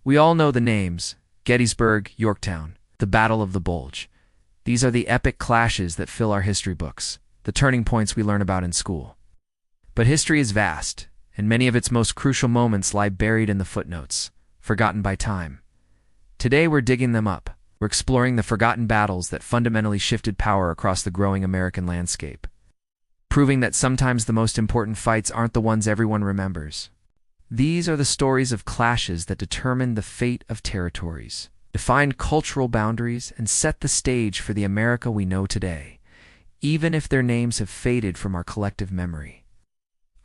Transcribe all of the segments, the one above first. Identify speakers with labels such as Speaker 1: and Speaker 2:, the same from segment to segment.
Speaker 1: We all know the names: Gettysburg, Yorktown, the Battle of the Bulge. These are the epic clashes that fill our history books, the turning points we learn about in school. But history is vast, and many of its most crucial moments lie buried in the footnotes, forgotten by time. Today we're digging them up. We're exploring the forgotten battles that fundamentally shifted power across the growing American landscape, proving that sometimes the most important fights aren't the ones everyone remembers. These are the stories of clashes that determined the fate of territories, defined cultural boundaries, and set the stage for the America we know today, even if their names have faded from our collective memory.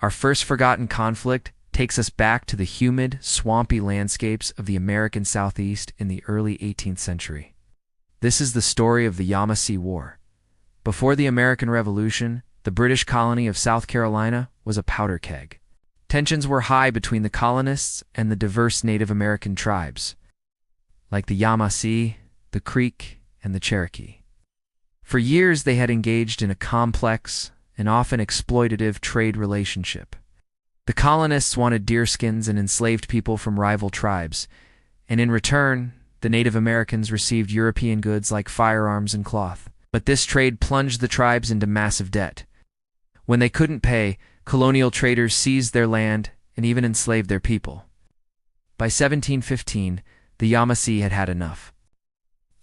Speaker 1: Our first forgotten conflict takes us back to the humid, swampy landscapes of the American Southeast in the early 18th century. This is the story of the Yamasee War. Before the American Revolution, the British colony of South Carolina was a powder keg. Tensions were high between the colonists and the diverse Native American tribes, like the Yamasee, the Creek, and the Cherokee. For years they had engaged in a complex and often exploitative trade relationship. The colonists wanted deerskins and enslaved people from rival tribes, and in return, the Native Americans received European goods like firearms and cloth. But this trade plunged the tribes into massive debt. When they couldn't pay, colonial traders seized their land and even enslaved their people. By 1715, the Yamasee had had enough.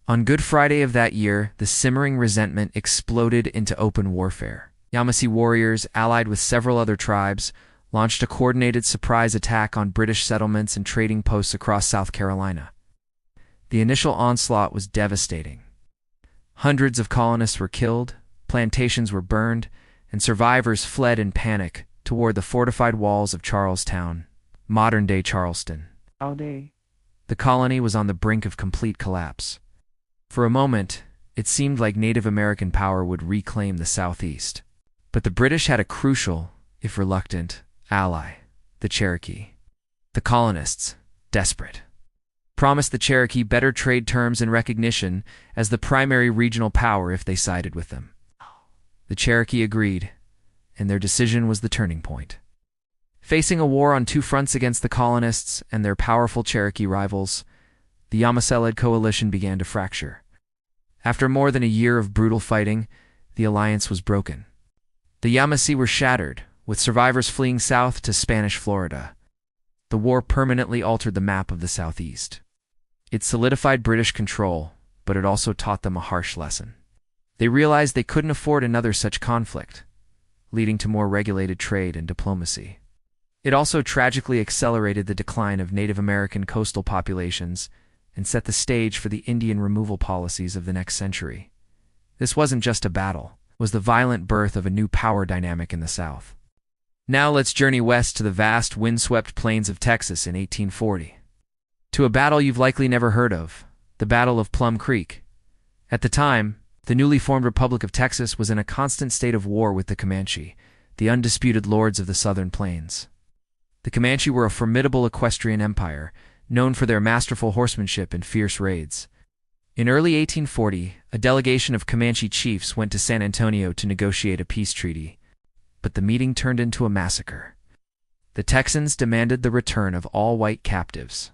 Speaker 1: On Good Friday of that year, the simmering resentment exploded into open warfare. Yamasee warriors, allied with several other tribes, launched a coordinated surprise attack on British settlements and trading posts across South Carolina. The initial onslaught was devastating. Hundreds of colonists were killed, plantations were burned, and survivors fled in panic toward the fortified walls of Charlestown, modern-day Charleston. The colony was on the brink of complete collapse. For a moment, it seemed like Native American power would reclaim the Southeast. But the British had a crucial, if reluctant, ally, the Cherokee. The colonists, desperate, promised the Cherokee better trade terms and recognition as the primary regional power if they sided with them. The Cherokee agreed, and their decision was the turning point. Facing a war on two fronts against the colonists and their powerful Cherokee rivals, the Yamasee-led coalition began to fracture. After more than a year of brutal fighting, the alliance was broken. The Yamasee were shattered, with survivors fleeing south to Spanish Florida. The war permanently altered the map of the Southeast. It solidified British control, but it also taught them a harsh lesson. They realized they couldn't afford another such conflict, leading to more regulated trade and diplomacy. It also tragically accelerated the decline of Native American coastal populations and set the stage for the Indian removal policies of the next century. This wasn't just a battle, it was the violent birth of a new power dynamic in the South. Now let's journey west to the vast, windswept plains of Texas in 1840. To a battle you've likely never heard of, the Battle of Plum Creek. At the time, the newly formed Republic of Texas was in a constant state of war with the Comanche, the undisputed lords of the southern plains. The Comanche were a formidable equestrian empire, known for their masterful horsemanship and fierce raids. In early 1840, a delegation of Comanche chiefs went to San Antonio to negotiate a peace treaty, but the meeting turned into a massacre. The Texans demanded the return of all white captives.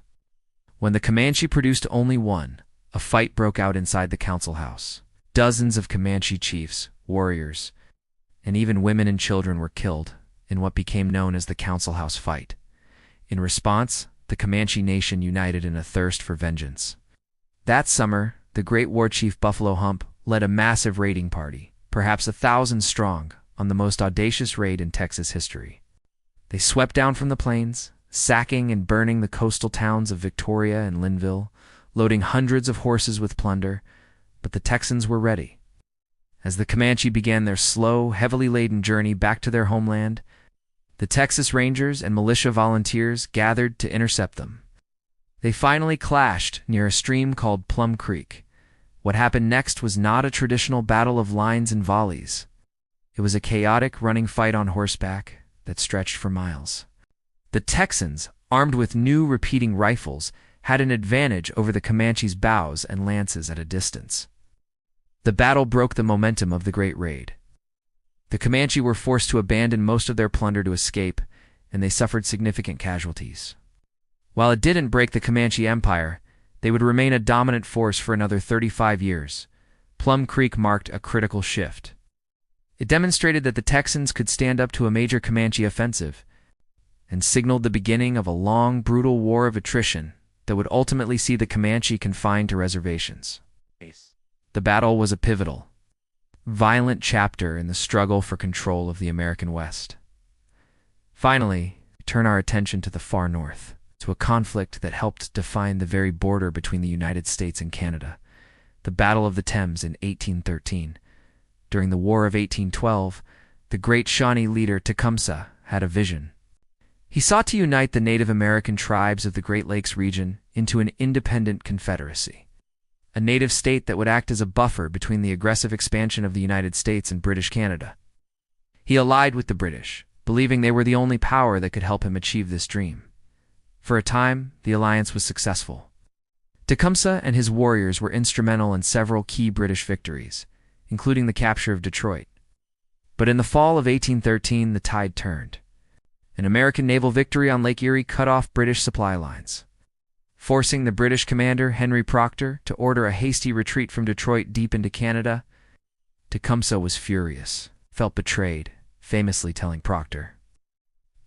Speaker 1: When the Comanche produced only one, a fight broke out inside the council house. Dozens of Comanche chiefs, warriors, and even women and children were killed in what became known as the Council House Fight. In response, the Comanche nation united in a thirst for vengeance. That summer, the great war chief Buffalo Hump led a massive raiding party, perhaps 1,000 strong, on the most audacious raid in Texas history. They swept down from the plains, sacking and burning the coastal towns of Victoria and Linville, loading hundreds of horses with plunder, but the Texans were ready. As the Comanche began their slow, heavily laden journey back to their homeland, the Texas Rangers and militia volunteers gathered to intercept them. They finally clashed near a stream called Plum Creek. What happened next was not a traditional battle of lines and volleys. It was a chaotic running fight on horseback that stretched for miles. The Texans, armed with new repeating rifles, had an advantage over the Comanche's bows and lances at a distance. The battle broke the momentum of the Great Raid. The Comanche were forced to abandon most of their plunder to escape, and they suffered significant casualties. While it didn't break the Comanche Empire, they would remain a dominant force for another 35 years. Plum Creek marked a critical shift. It demonstrated that the Texans could stand up to a major Comanche offensive and signaled the beginning of a long, brutal war of attrition that would ultimately see the Comanche confined to reservations. The battle was a pivotal, violent chapter in the struggle for control of the American West. Finally, we turn our attention to the far north, to a conflict that helped define the very border between the United States and Canada, the Battle of the Thames in 1813. During the War of 1812, the great Shawnee leader Tecumseh had a vision. He sought to unite the Native American tribes of the Great Lakes region into an independent confederacy, a native state that would act as a buffer between the aggressive expansion of the United States and British Canada. He allied with the British, believing they were the only power that could help him achieve this dream. For a time, the alliance was successful. Tecumseh and his warriors were instrumental in several key British victories, including the capture of Detroit. But in the fall of 1813, the tide turned. An American naval victory on Lake Erie cut off British supply lines, forcing the British commander Henry Proctor to order a hasty retreat from Detroit deep into Canada. Tecumseh was furious, felt betrayed, famously telling Proctor,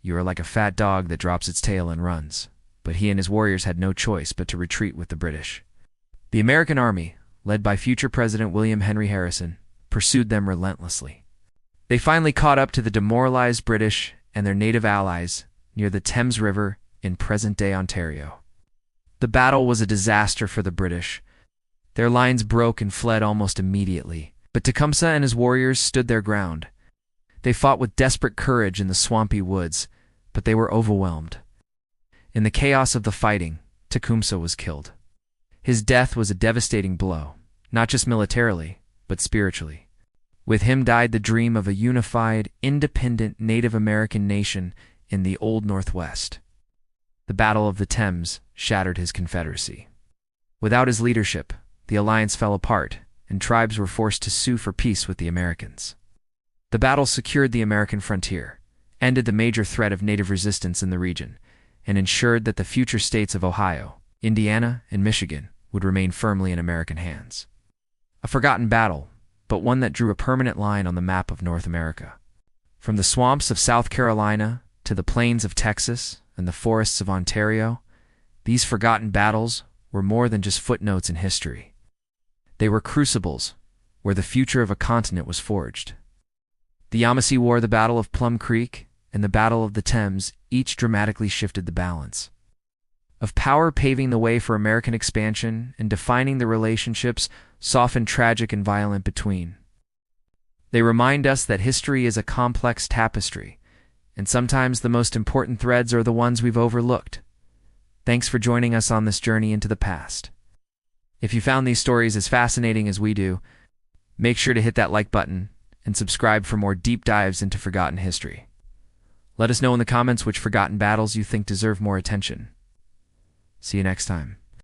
Speaker 1: "You are like a fat dog that drops its tail and runs." But he and his warriors had no choice but to retreat with the British. The American army, led by future President William Henry Harrison, pursued them relentlessly. They finally caught up to the demoralized British and their native allies near the Thames River in present-day Ontario. The battle was a disaster for the British. Their lines broke and fled almost immediately, but Tecumseh and his warriors stood their ground. They fought with desperate courage in the swampy woods, but they were overwhelmed. In the chaos of the fighting, Tecumseh was killed. His death was a devastating blow, not just militarily, but spiritually. With him died the dream of a unified, independent Native American nation in the Old Northwest. The Battle of the Thames shattered his confederacy. Without his leadership, the alliance fell apart, and tribes were forced to sue for peace with the Americans. The battle secured the American frontier, ended the major threat of Native resistance in the region, and ensured that the future states of Ohio, Indiana, and Michigan would remain firmly in American hands. A forgotten battle, but one that drew a permanent line on the map of North America. From the swamps of South Carolina to the plains of Texas and the forests of Ontario, these forgotten battles were more than just footnotes in history. They were crucibles where the future of a continent was forged. The Yamasee War, the Battle of Plum Creek, and the Battle of the Thames each dramatically shifted the balance of power, paving the way for American expansion and defining the relationships, often tragic and violent, between. They remind us that history is a complex tapestry, and sometimes the most important threads are the ones we've overlooked. Thanks for joining us on this journey into the past. If you found these stories as fascinating as we do, make sure to hit that like button and subscribe for more deep dives into forgotten history. Let us know in the comments which forgotten battles you think deserve more attention. See you next time.